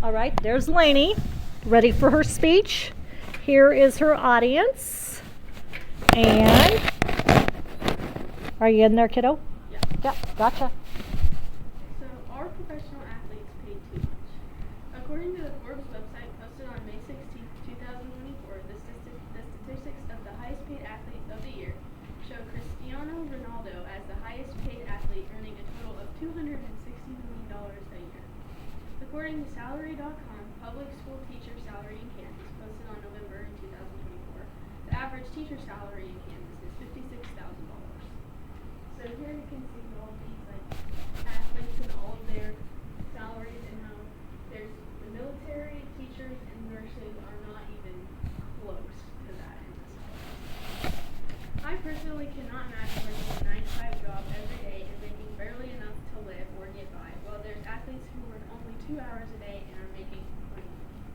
All right, there's Lainey, ready for her speech. Here is her audience. And are you in there, kiddo? Yeah. Yeah, gotcha. So, are professional athletes paid too much? According to the Forbes website posted on May 16, 2024, the statistics of the highest paid athlete of the year show Cristiano Ronaldo as the highest paid athlete, earning a total of $260 million a year. According to Salary.com, public school teacher salary in Kansas, posted on November 2024, the average teacher salary in Kansas is $56,000. So here you can see all these athletes and all of their salaries, and how there's the military, teachers, and nurses are not even close to that in the salaries. I personally cannot imagine working a 9-to-5 job every day and making barely enough to live or get by, while there's athletes who work only 2 hours a day and are making plenty of money.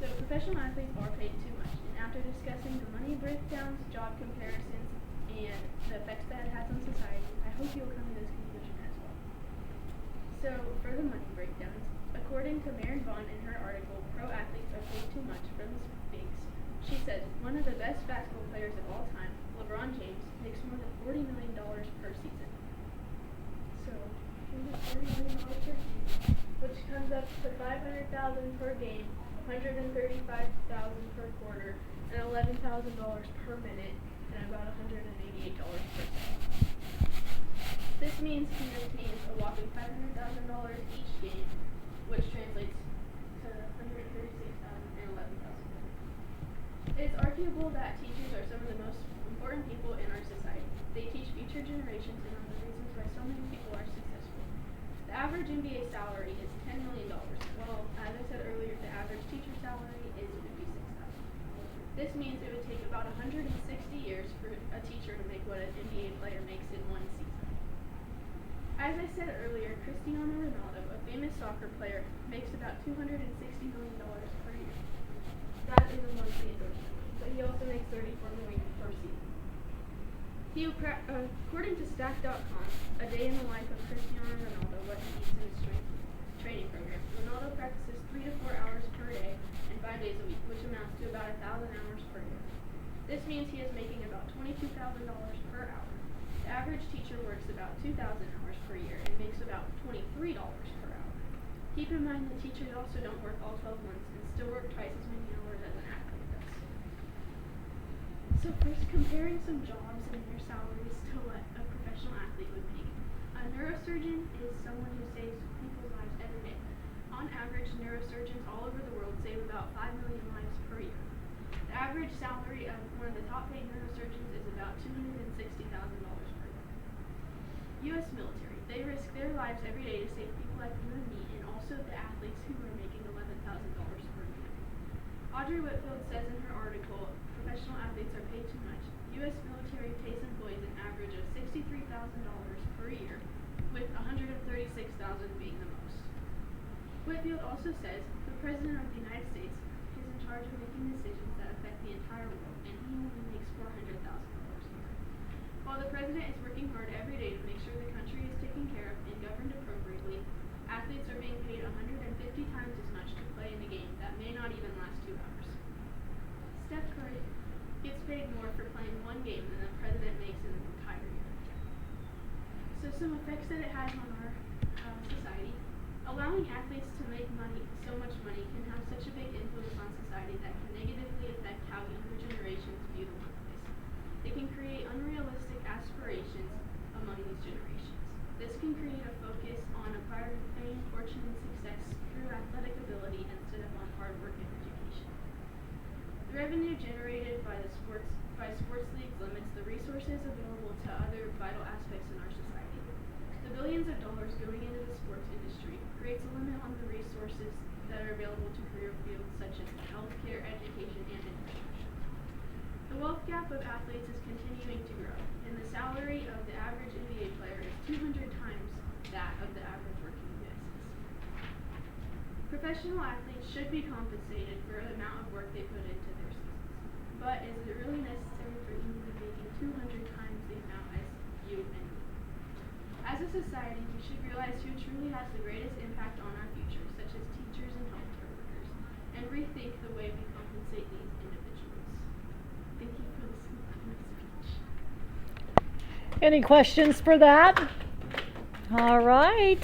So professional athletes are paid too much, and after discussing the money breakdowns, job comparisons, and the effects that it has on society, I hope you'll come to this conclusion as well. So for the money breakdowns, according to Maren Vaughn in her article, Pro Athletes Are Paid Too Much from the Sphinx, she says one of the best basketball players of all time, LeBron James, makes more than $40 million per season. So $40 million per season, which comes up to $500,000 per game, $135,000 per quarter, and $11,000 per minute, and about $188 per second. This means he retains a whopping $500,000 each game, which translates to $136,000 and $11,000. It is arguable that teachers are some of the most important people in our society. They teach future generations and are the reasons why so many people are successful. The average NBA salary is $10 million, while, as I said earlier, the average teacher salary is $56,000. This means it would take about 160 years for a teacher to make what an NBA player makes in one season. As I said earlier, Cristiano Ronaldo, a famous soccer player, makes about $260 million per year. That is a monthly endorsement, but he also makes $34 million per season. According to Stack.com, a day in the life of Cristiano Ronaldo, what he eats in his training program, Ronaldo practices 3 to 4 hours per day and 5 days a week, which amounts to about 1,000 hours per year. This means he is making about $22,000 per hour. The average teacher works about 2,000 hours per year and makes about $23 per hour. Keep in mind that teachers also don't work all 12 months and still work twice as many hours as an athlete does. So first, comparing some jobs and their salaries to what a professional athlete would make. A neurosurgeon is someone who saves people's lives every day. On average, neurosurgeons all over the world save about 5 million lives per year. The average salary of one of the top paid neurosurgeons is about $260,000 per year. U.S. military. They risk their lives every day to save people like you and me, and also the athletes who are making $11,000 per year. Audrey Whitfield says in her article, Professional Athletes Are Paid Too Much, U.S. military pays employees an average of $63,000 per year, with $136,000 being the most. Whitfield also says the President of the United States is in charge of making decisions that affect the entire world, and he only makes $400,000 a year. While the President is working hard every day to make sure the country is taken care of and governed appropriately, athletes are being paid 150 times as much to play in a game that may not even last 2 hours. Steph Curry gets paid more for playing one game than the President makes in an entire year. So some effects that it has on our society. Allowing athletes to make so much money can have such a big influence on society that can negatively affect how younger generations view the workplace. It can create unrealistic aspirations among these generations. This can create a focus on acquiring fame, fortune, and success through athletic ability instead of on hard work and education. The revenue generated by sports leagues limits the resources available to other vital aspects in our society. The billions of dollars going into the sports industry creates a limit on the resources that are available to career fields such as healthcare, education, and infrastructure. The wealth gap of athletes is continuing to grow, and the salary of the average NBA player is 200 times that of the average working U.S. citizen. Professional athletes should be compensated for the amount of work they put into their seasons. But is it really necessary for you to be making 200 times the amount as you and me? As a society, we should realize who truly has the greatest impact on our future, such as teachers and healthcare workers, and rethink the way we compensate these individuals. Thank you for listening to my speech. Any questions for that? All right.